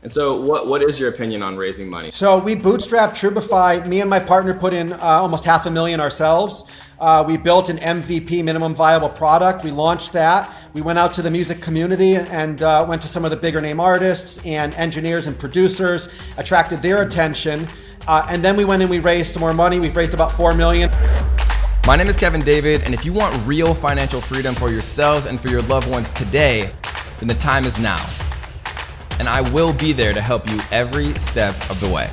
And so what is your opinion on raising money? So we bootstrapped Trubify. Me and my partner put in almost $500,000 ourselves. We built an MVP, minimum viable product. We launched that. We went out to the music community and went to some of the bigger name artists and engineers and producers, attracted their attention. And then we went and we raised some more money. We've raised about $4 million. My name is Kevin David, and if you want real financial freedom for yourselves and for your loved ones today, then the time is now. And I will be there to help you every step of the way.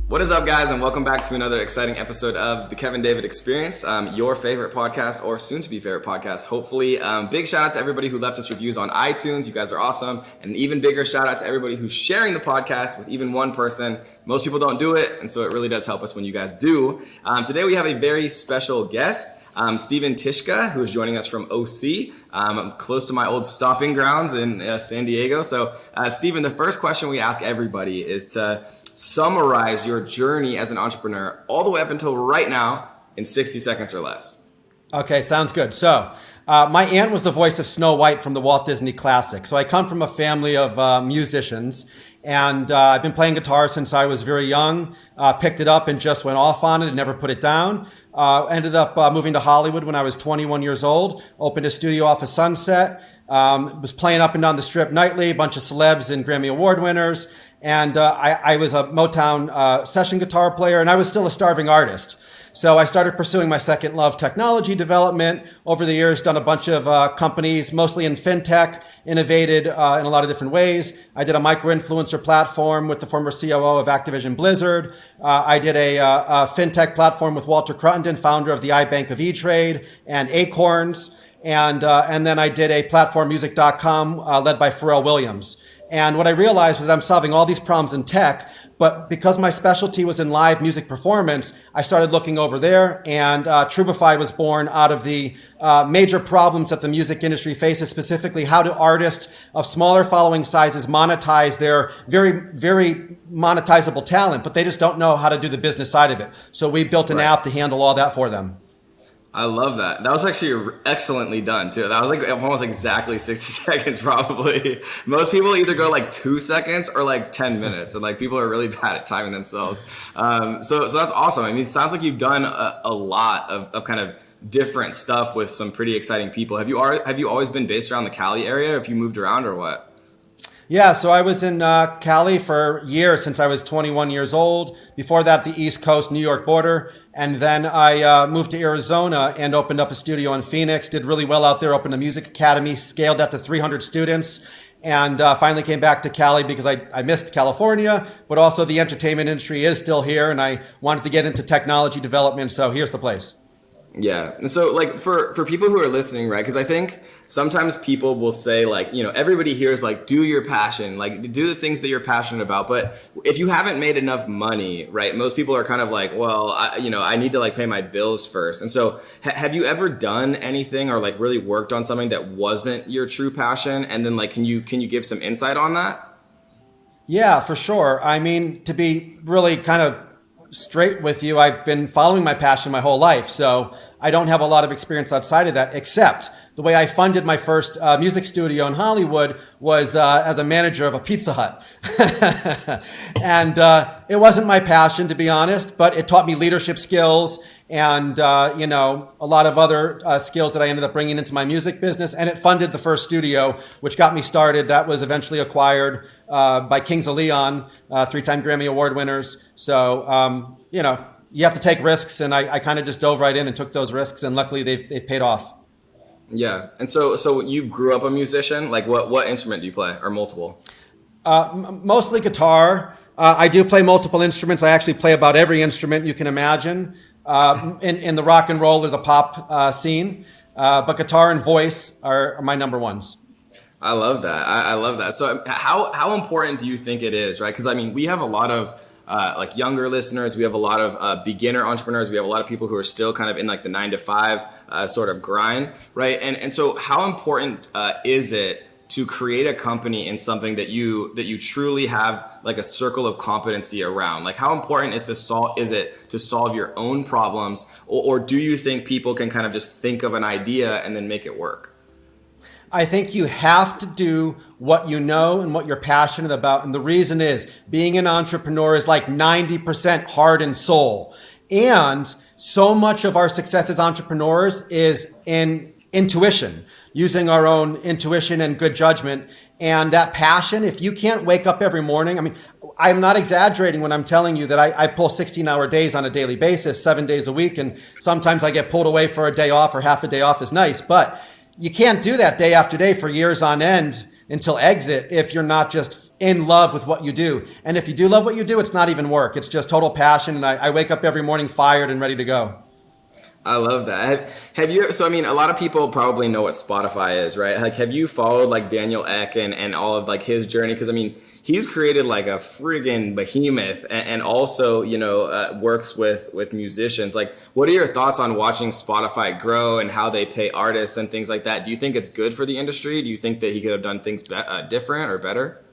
What is up, guys, and welcome back to another exciting episode of the Kevin David Experience, your favorite podcast, or soon-to-be favorite podcast, hopefully. Big shout out to everybody who left us reviews on iTunes. You guys are awesome. And an even bigger shout out to everybody who's sharing the podcast with even one person. Most people don't do it, and so it really does help us when you guys do. Today we have a very special guest. Tyszka, who is joining us from OC. I'm close to my old stomping grounds in San Diego. So, Steven, the first question we ask everybody is to summarize your journey as an entrepreneur all the way up until right now in 60 seconds or less. Okay, sounds good. So my aunt was the voice of Snow White from the Walt Disney classic. So I come from a family of musicians, and I've been playing guitar since I was very young, picked it up and just went off on it and never put it down. Ended up moving to Hollywood when I was 21 years old, opened a studio off of Sunset, was playing up and down the Strip nightly, a bunch of celebs and Grammy Award winners. And I was a Motown session guitar player, and I was still a starving artist. So I started pursuing my second love, technology development. Over the years, done a bunch of companies, mostly in FinTech, innovated in a lot of different ways. I did a micro-influencer platform with the former COO of Activision Blizzard. I did a FinTech platform with Walter Cruttenden, founder of the iBank of E-Trade and Acorns. And then I did a platform, music.com, led by Pharrell Williams. And what I realized was that I'm solving all these problems in tech, but because my specialty was in live music performance, I started looking over there, and Trubify was born out of the major problems that the music industry faces, specifically how do artists of smaller following sizes monetize their very, very monetizable talent, but they just don't know how to do the business side of it. So we built an app to handle all that for them. I love that. That was actually excellently done too. That was like almost exactly 60 seconds probably. Most people either go like 2 seconds or like 10 minutes. And like people are really bad at timing themselves. So that's awesome. I mean, it sounds like you've done a lot of kind of different stuff with some pretty exciting people. Have you always been based around the Cali area? Have you moved around or what? Yeah, so I was in Cali for years since I was 21 years old. Before that, the East Coast, New York border. And then I moved to Arizona and opened up a studio in Phoenix, did really well out there, opened a music academy, scaled that to 300 students, and finally came back to Cali because I missed California, but also the entertainment industry is still here, and I wanted to get into technology development, so here's the place. Yeah. And so like for people who are listening, right? Because I think sometimes people will say like, you know, everybody hears like, do your passion, like do the things that you're passionate about. But if you haven't made enough money, right? Most people are kind of like, well, I need to like pay my bills first. And so have you ever done anything or like really worked on something that wasn't your true passion? And then like, can you give some insight on that? Yeah, for sure. I mean, to be really kind of straight with you, I've been following my passion my whole life. So I don't have a lot of experience outside of that, except the way I funded my first music studio in Hollywood was as a manager of a Pizza Hut. And it wasn't my passion, to be honest, but it taught me leadership skills and, a lot of other skills that I ended up bringing into my music business. And it funded the first studio, which got me started. That was eventually acquired by Kings of Leon, 3-time Grammy Award winners. So, you have to take risks, and I kind of just dove right in and took those risks, and luckily they've paid off. Yeah. And so you grew up a musician? Like what instrument do you play, or multiple? Mostly guitar. I do play multiple instruments. I actually play about every instrument you can imagine in the rock and roll or the pop scene. But guitar and voice are my number ones. I love that. I love that. So how important do you think it is, right? Because I mean, we have a lot of like younger listeners. We have a lot of beginner entrepreneurs. We have a lot of people who are still kind of in like the 9-to-5 sort of grind, right? And so how important is it to create a company in something that you truly have like a circle of competency around? Like how important is it to solve your own problems, or do you think people can kind of just think of an idea and then make it work? I think you have to do what you know and what you're passionate about. And the reason is being an entrepreneur is like 90% heart and soul. And so much of our success as entrepreneurs is in intuition, using our own intuition and good judgment. And that passion, if you can't wake up every morning, I mean, I'm not exaggerating when I'm telling you that I pull 16-hour days on a daily basis, 7 days a week. And sometimes I get pulled away for a day off, or half a day off is nice. But you can't do that day after day for years on end until exit if you're not just in love with what you do. And if you do love what you do, it's not even work. It's just total passion. And I wake up every morning fired and ready to go. I love that. Have you, so I mean, a lot of people probably know what Spotify is, right? Like, have you followed like Daniel Ek and all of like his journey? Because I mean, he's created like a friggin' behemoth, and also, you know, works with musicians. Like, what are your thoughts on watching Spotify grow and how they pay artists and things like that? Do you think it's good for the industry? Do you think that he could have done things different or better?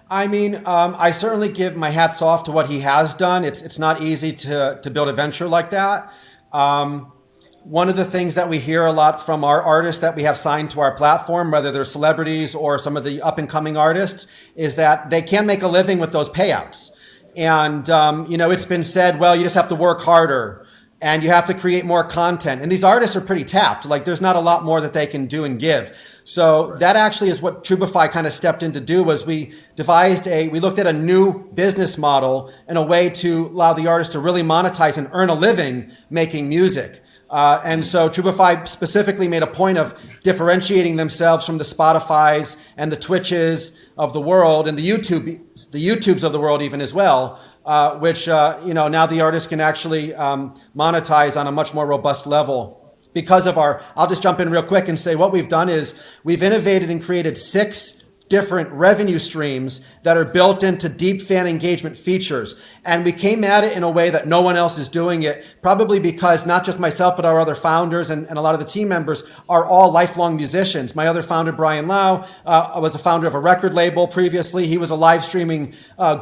I mean, I certainly give my hats off to what he has done. It's not easy to build a venture like that. One of the things that we hear a lot from our artists that we have signed to our platform, whether they're celebrities or some of the up and coming artists, is that they can make a living with those payouts. And, you know, it's been said, well, you just have to work harder and you have to create more content. And these artists are pretty tapped. Like, there's not a lot more that they can do and give. So that actually is what Trubify kind of stepped in to do. Was we looked at a new business model and a way to allow the artist to really monetize and earn a living making music. And so Trubify specifically made a point of differentiating themselves from the Spotifys and the Twitches of the world, and the YouTubes of the world even as well, which, you know, now the artists can actually monetize on a much more robust level. Because of I'll just jump in real quick and say what we've done is we've innovated and created 6 different revenue streams that are built into deep fan engagement features. And we came at it in a way that no one else is doing it, probably because not just myself, but our other founders and a lot of the team members are all lifelong musicians. My other founder, Brian Lau, was a founder of a record label previously. He was a live streaming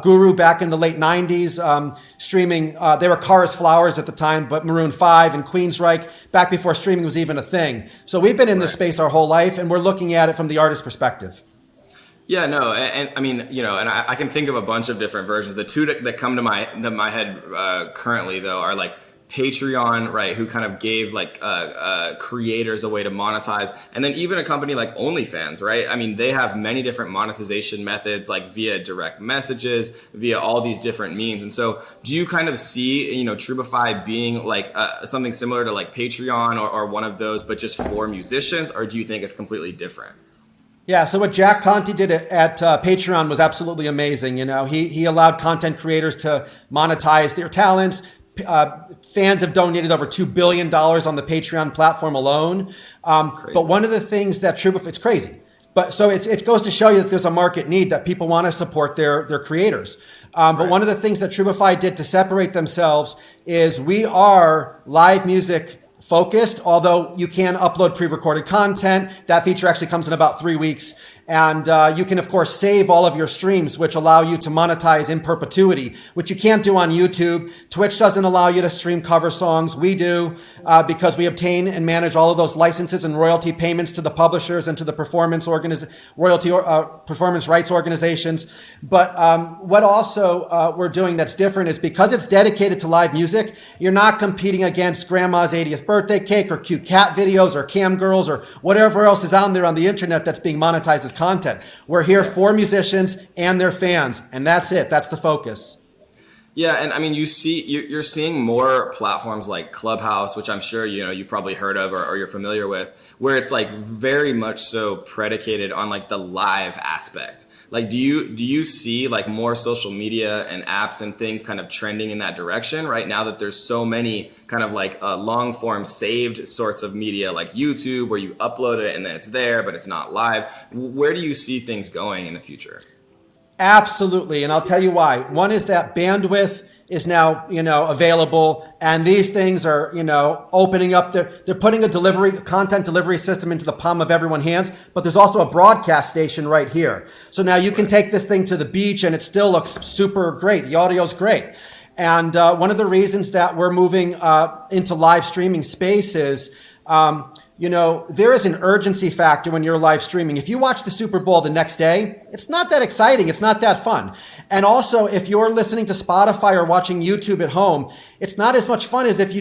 guru back in the late 90s, streaming. They were Cars Flowers at the time, but Maroon 5 and Queensryche, back before streaming was even a thing. So we've been in this space our whole life, and we're looking at it from the artist perspective. Yeah, no, and I mean, you know, and I can think of a bunch of different versions. The two that come to my head currently, though, are like Patreon, right, who kind of gave like creators a way to monetize, and then even a company like OnlyFans, right? I mean, they have many different monetization methods, like via direct messages, via all these different means. And so, do you kind of see, you know, Trubify being like something similar to like Patreon or one of those, but just for musicians, or do you think it's completely different? Yeah, so what Jack Conte did at Patreon was absolutely amazing. You know, he allowed content creators to monetize their talents. Fans have donated over $2 billion on the Patreon platform alone. But one of the things that Trubify, it's crazy. But so it goes to show you that there's a market need, that people want to support their creators. But one of the things that Trubify did to separate themselves is we are live music focused, although you can upload pre-recorded content. That feature actually comes in about 3 weeks. And you can, of course, save all of your streams, which allow you to monetize in perpetuity, which you can't do on YouTube. Twitch doesn't allow you to stream cover songs. We do, because we obtain and manage all of those licenses and royalty payments to the publishers and to the performance rights organizations. But what also we're doing that's different is because it's dedicated to live music, you're not competing against grandma's 80th birthday cake or cute cat videos or cam girls or whatever else is out there on the internet that's being monetized as content. We're here for musicians and their fans, and that's it. That's the focus. Yeah, and I mean, you're seeing more platforms like Clubhouse, which I'm sure you've probably heard of or you're familiar with, where it's like very much so predicated on like the live aspect. Like, do you see like more social media and apps and things kind of trending in that direction right now that there's so many kind of like long form saved sorts of media like YouTube where you upload it and then it's there, but it's not live? Where do you see things going in the future? Absolutely. And I'll tell you why. One is that bandwidth is now, available, and these things are, opening up. They're putting a content delivery system into the palm of everyone's hands, but there's also a broadcast station right here. So now you can take this thing to the beach and it still looks super great. The audio's great. And one of the reasons that we're moving into live streaming space is there is an urgency factor when you're live streaming. If you watch the Super Bowl the next day, it's not that exciting. It's not that fun. And also, if you're listening to Spotify or watching YouTube at home, it's not as much fun as if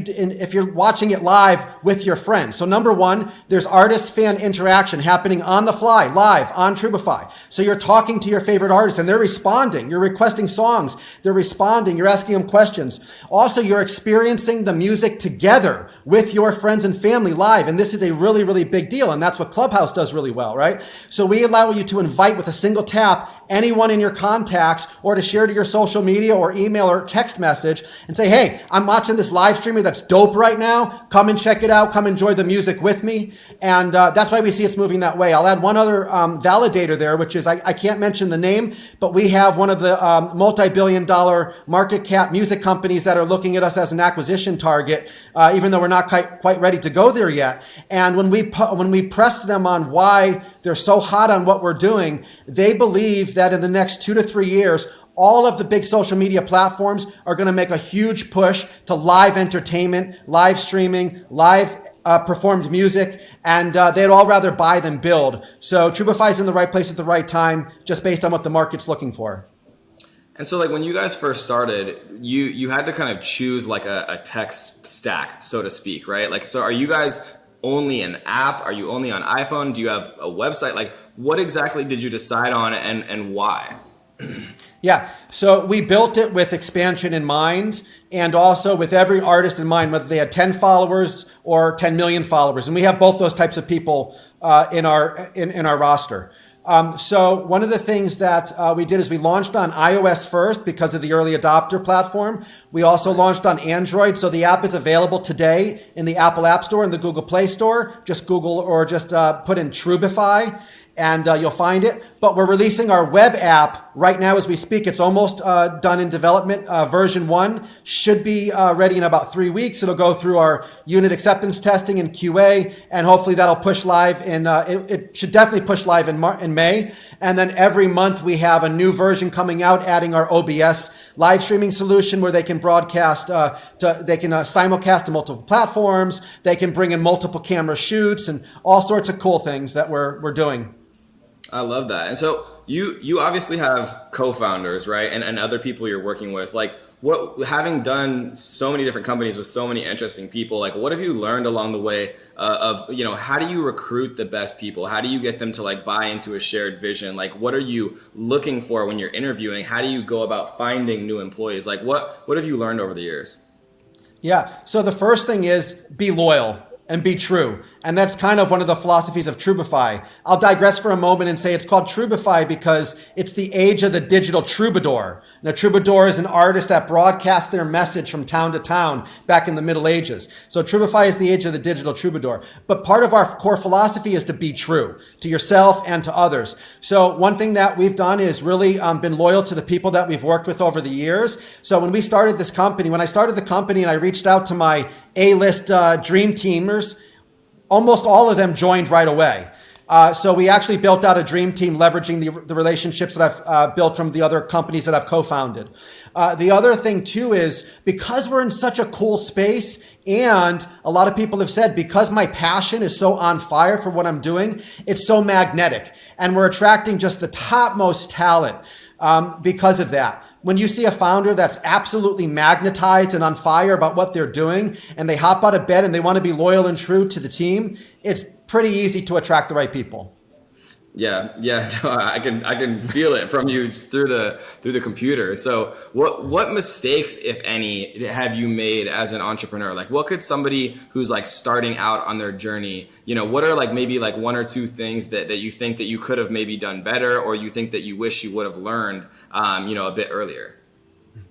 you're watching it live with your friends. So number one, there's artist-fan interaction happening on the fly, live on Trubify. So you're talking to your favorite artists and they're responding. You're requesting songs. They're responding. You're asking them questions. Also, you're experiencing the music together with your friends and family live. And this is a really, really big deal. And that's what Clubhouse does really well, right? So we allow you to invite with a single tap anyone in your contacts or to share to your social media or email or text message and say, hey, I'm watching this live streaming that's dope right now. Come and check it out. Come enjoy the music with me. And that's why we see it's moving that way. I'll add one other validator there, which is I can't mention the name, but we have one of the multi-billion-dollar market cap music companies that are looking at us as an acquisition target, even though we're not quite ready to go there yet. And when we pressed them on why they're so hot on what we're doing, they believe that in the next 2 to 3 years, all of the big social media platforms are going to make a huge push to live entertainment, live streaming, live performed music, and they'd all rather buy than build. So Trubify's in the right place at the right time, just based on what the market's looking for. And so, like, when you guys first started, you had to kind of choose like a tech stack, so to speak, right? Like, so are you guys only an app? Are you only on iPhone? Do you have a website? Like, what exactly did you decide on and why? Yeah, so we built it with expansion in mind and also with every artist in mind, whether they had 10 followers or 10 million followers. And we have both those types of people in our roster. So one of the things that we did is we launched on iOS first because of the early adopter platform. We also launched on Android. So the app is available today in the Apple App Store and the Google Play Store. Just Google or just put in Trubify and you'll find it. But we're releasing our web app right now as we speak. It's almost done in development. Version 1 should be ready in about 3 weeks. It'll go through our unit acceptance testing and QA, and hopefully that'll push live in, it should definitely push live in May. And then every month we have a new version coming out, adding our OBS live streaming solution where they can broadcast, they can simulcast to multiple platforms. They can bring in multiple camera shoots and all sorts of cool things that we're doing. I love that. And so you obviously have co-founders, right? And other people you're working with. Like, having done so many different companies with so many interesting people, like, what have you learned along the way of, how do you recruit the best people? How do you get them to like buy into a shared vision? Like, what are you looking for when you're interviewing? How do you go about finding new employees? Like, what have you learned over the years? Yeah. So the first thing is be loyal and be true. And that's kind of one of the philosophies of Trubify. I'll digress for a moment and say it's called Trubify because it's the age of the digital troubadour. Now, troubadour is an artist that broadcasts their message from town to town back in the Middle Ages. So Trubify is the age of the digital troubadour. But part of our core philosophy is to be true to yourself and to others. So one thing that we've done is really been loyal to the people that we've worked with over the years. So when I started the company and I reached out to my A-list dream teamers, almost all of them joined right away. So we actually built out a dream team leveraging the relationships that I've built from the other companies that I've co-founded. The other thing too is because we're in such a cool space, and a lot of people have said because my passion is so on fire for what I'm doing, it's so magnetic, and we're attracting just the topmost talent because of that. When you see a founder that's absolutely magnetized and on fire about what they're doing, and they hop out of bed and they want to be loyal and true to the team, it's pretty easy to attract the right people. Yeah, no, I can feel it from you through the computer. So what mistakes, if any, have you made as an entrepreneur? Like, what could somebody who's like starting out on their journey, what are like maybe like one or two things that you think that you could have maybe done better, or you think that you wish you would have learned, a bit earlier?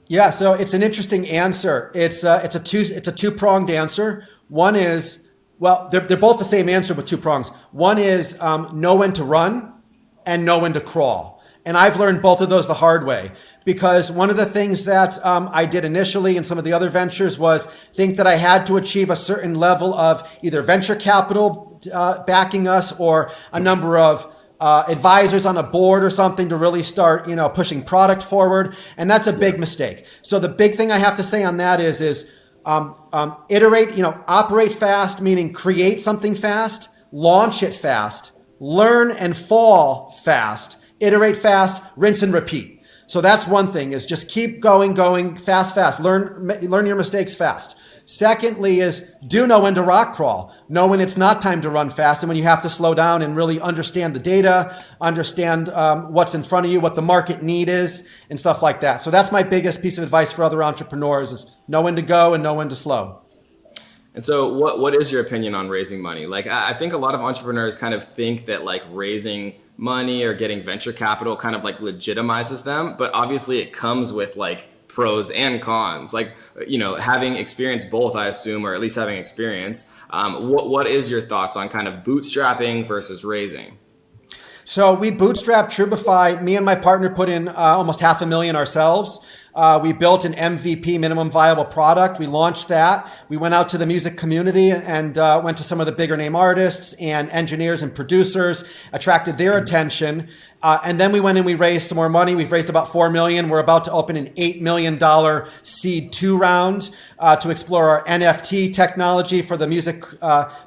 Yeah, so it's an interesting answer. It's a two-pronged answer. One is, well, they're both the same answer with two prongs. One is know when to run and know when to crawl. And I've learned both of those the hard way, because one of the things that I did initially in some of the other ventures was think that I had to achieve a certain level of either venture capital backing us or a number of advisors on a board or something to really start, pushing product forward. And that's a big mistake. So the big thing I have to say on that is iterate, operate fast, meaning create something fast, launch it fast, learn and fall fast, iterate fast, rinse and repeat. So that's one thing, is just keep going fast. Learn your mistakes fast. Secondly is do know when to rock crawl. Know when it's not time to run fast and when you have to slow down and really understand the data, understand what's in front of you, what the market need is, and stuff like that. So that's my biggest piece of advice for other entrepreneurs, is know when to go and know when to slow. And so what is your opinion on raising money? Like, I think a lot of entrepreneurs kind of think that like raising money or getting venture capital kind of like legitimizes them, but obviously it comes with like pros and cons. Like, having experienced both, I assume, or at least having experience, what is your thoughts on kind of bootstrapping versus raising? So we bootstrapped Trubify. Me and my partner put in almost $500,000 ourselves. We built an MVP, minimum viable product. We launched that. We went out to the music community and went to some of the bigger name artists and engineers and producers, attracted their attention. And then we went and we raised some more money. We've raised about $4 million. We're about to open an $8 million seed 2 round to explore our NFT technology for the music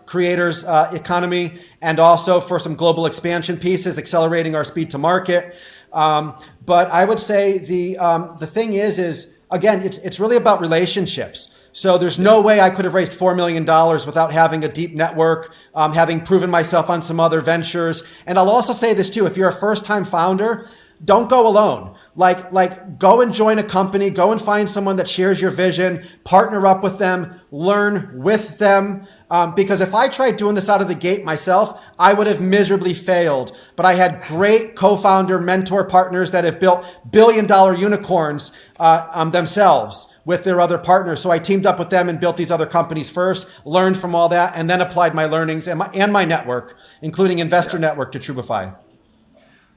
creators economy, and also for some global expansion pieces, accelerating our speed to market. But I would say the thing is again, it's really about relationships. So there's no way I could have raised $4 million without having a deep network, having proven myself on some other ventures. And I'll also say this too: if you're a first-time founder, don't go alone. Like go and join a company, go and find someone that shares your vision, partner up with them, learn with them. Because if I tried doing this out of the gate myself, I would have miserably failed. But I had great co-founder, mentor partners that have built billion-dollar unicorns themselves with their other partners. So I teamed up with them and built these other companies first, learned from all that, and then applied my learnings and my network, including investor network, to Trubify.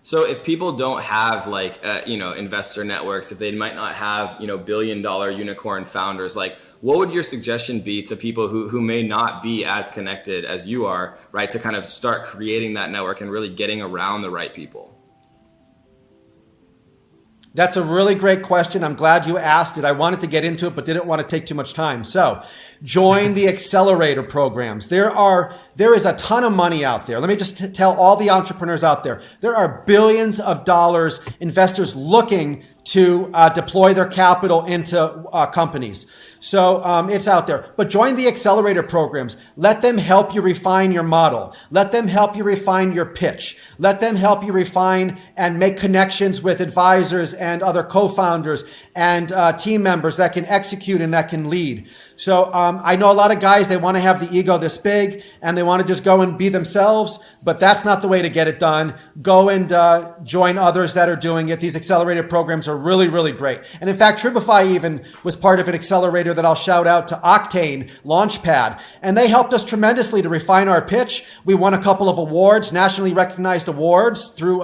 So if people don't have like, investor networks, if they might not have, billion-dollar unicorn founders, like what would your suggestion be to people who may not be as connected as you are, right, to kind of start creating that network and really getting around the right people? That's a really great question. I'm glad you asked it. I wanted to get into it, but didn't want to take too much time. So join the Accelerator programs. There is a ton of money out there. Let me just tell all the entrepreneurs out there, there are billions of dollars investors looking to deploy their capital into companies. So it's out there. But join the Accelerator programs. Let them help you refine your model. Let them help you refine your pitch. Let them help you refine and make connections with advisors and other co-founders and team members that can execute and that can lead. So I know a lot of guys, they want to have the ego this big and they want to just go and be themselves, but that's not the way to get it done. Go and join others that are doing it. These accelerator programs are really, really great. And in fact, Trubify even was part of an accelerator that I'll shout out to Octane Launchpad. And they helped us tremendously to refine our pitch. We won a couple of awards, nationally recognized awards through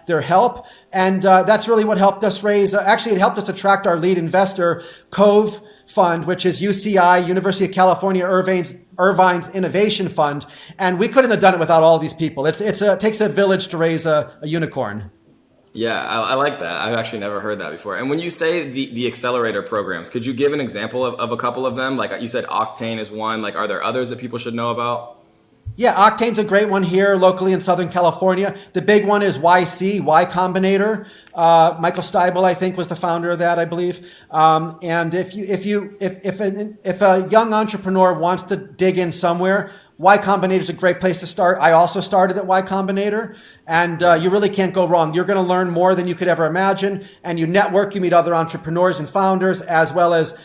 their help. And that's really what helped us raise. Actually, it helped us attract our lead investor, Cove Fund, which is UCI, University of California Irvine's Innovation Fund. And we couldn't have done it without all these people. It takes a village to raise a unicorn. Yeah, I like that. I've actually never heard that before. And when you say the accelerator programs, could you give an example of a couple of them? Like you said, Octane is one. Like, are there others that people should know about? Yeah, Octane's a great one here locally in Southern California. The big one is YC, Y Combinator. Michael Steibel, I think, was the founder of that, I believe. And if a young entrepreneur wants to dig in somewhere, Y Combinator is a great place to start. I also started at Y Combinator, and you really can't go wrong. You're going to learn more than you could ever imagine, and you network, you meet other entrepreneurs and founders, as well as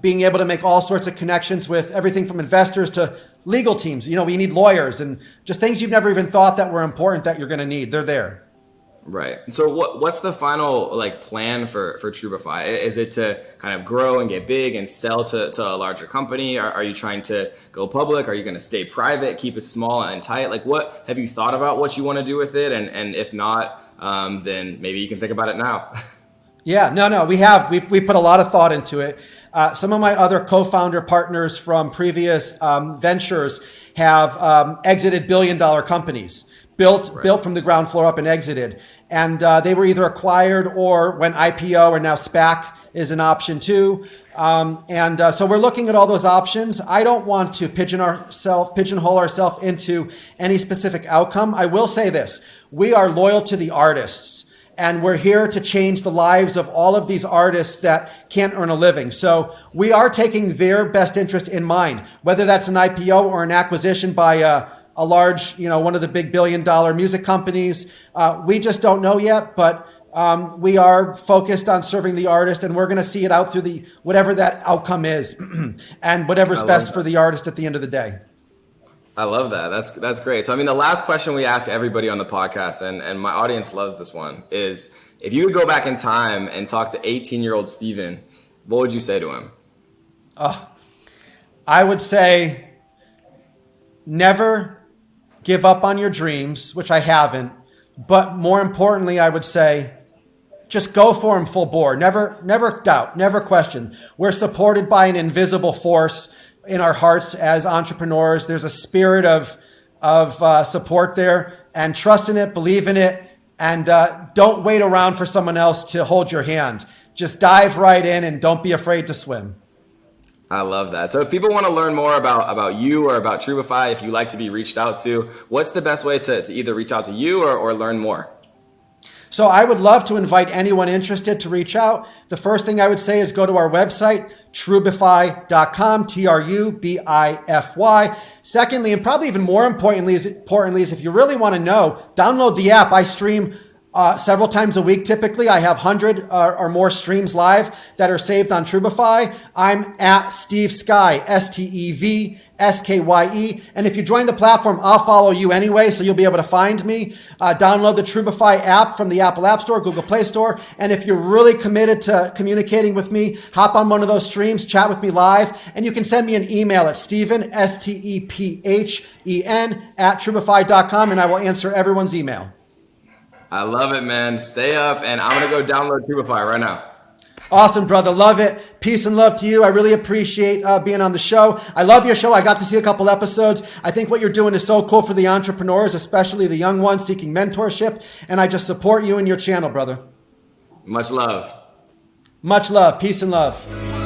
being able to make all sorts of connections with everything from investors to legal teams. We need lawyers and just things you've never even thought that were important that you're going to need. They're there. Right. So what's the final plan for Trubify? Is it to kind of grow and get big and sell to a larger company? Are you trying to go public? Are you going to stay private, keep it small and tight? Like, what have you thought about what you want to do with it? And if not, then maybe you can think about it now. Yeah, no, we put a lot of thought into it. Some of my other co-founder partners from previous ventures have exited billion-dollar companies. built from the ground floor up and exited. And they were either acquired or went IPO, or now SPAC is an option too. So we're looking at all those options. I don't want to pigeonhole ourselves into any specific outcome. I will say this: we are loyal to the artists, and we're here to change the lives of all of these artists that can't earn a living. So we are taking their best interest in mind, whether that's an IPO or an acquisition by a large, one of the big billion-dollar music companies. We just don't know yet, but we are focused on serving the artist, and we're going to see it out through whatever that outcome is, and whatever's best for the artist at the end of the day. I love that. That's great. So, the last question we ask everybody on the podcast, and my audience loves this one, is if you could go back in time and talk to 18-year-old Steven, what would you say to him? I would say never give up on your dreams, which I haven't. But more importantly, I would say just go for them full bore. Never doubt, never question. We're supported by an invisible force in our hearts as entrepreneurs. There's a spirit of support there, and trust in it, believe in it, and don't wait around for someone else to hold your hand. Just dive right in and don't be afraid to swim. I love that. So if people want to learn more about you or about Trubify, if you like to be reached out to, what's the best way to either reach out to you or learn more? So I would love to invite anyone interested to reach out. The first thing I would say is go to our website, Trubify.com, Trubify. Secondly, and probably even more importantly is if you really want to know, download the app. I stream several times a week. Typically, I have 100 or more streams live that are saved on Trubify. I'm at Steve Skye, STEVSKYE. And if you join the platform, I'll follow you anyway, so you'll be able to find me. Download the Trubify app from the Apple App Store, Google Play Store. And if you're really committed to communicating with me, hop on one of those streams, chat with me live, and you can send me an email at Stephen, STEPHEN, at Trubify.com, and I will answer everyone's email. I love it, man. Stay up, and I'm going to go download Trubify right now. Awesome, brother. Love it. Peace and love to you. I really appreciate being on the show. I love your show. I got to see a couple episodes. I think what you're doing is so cool for the entrepreneurs, especially the young ones seeking mentorship, and I just support you and your channel, brother. Much love. Much love. Peace and love.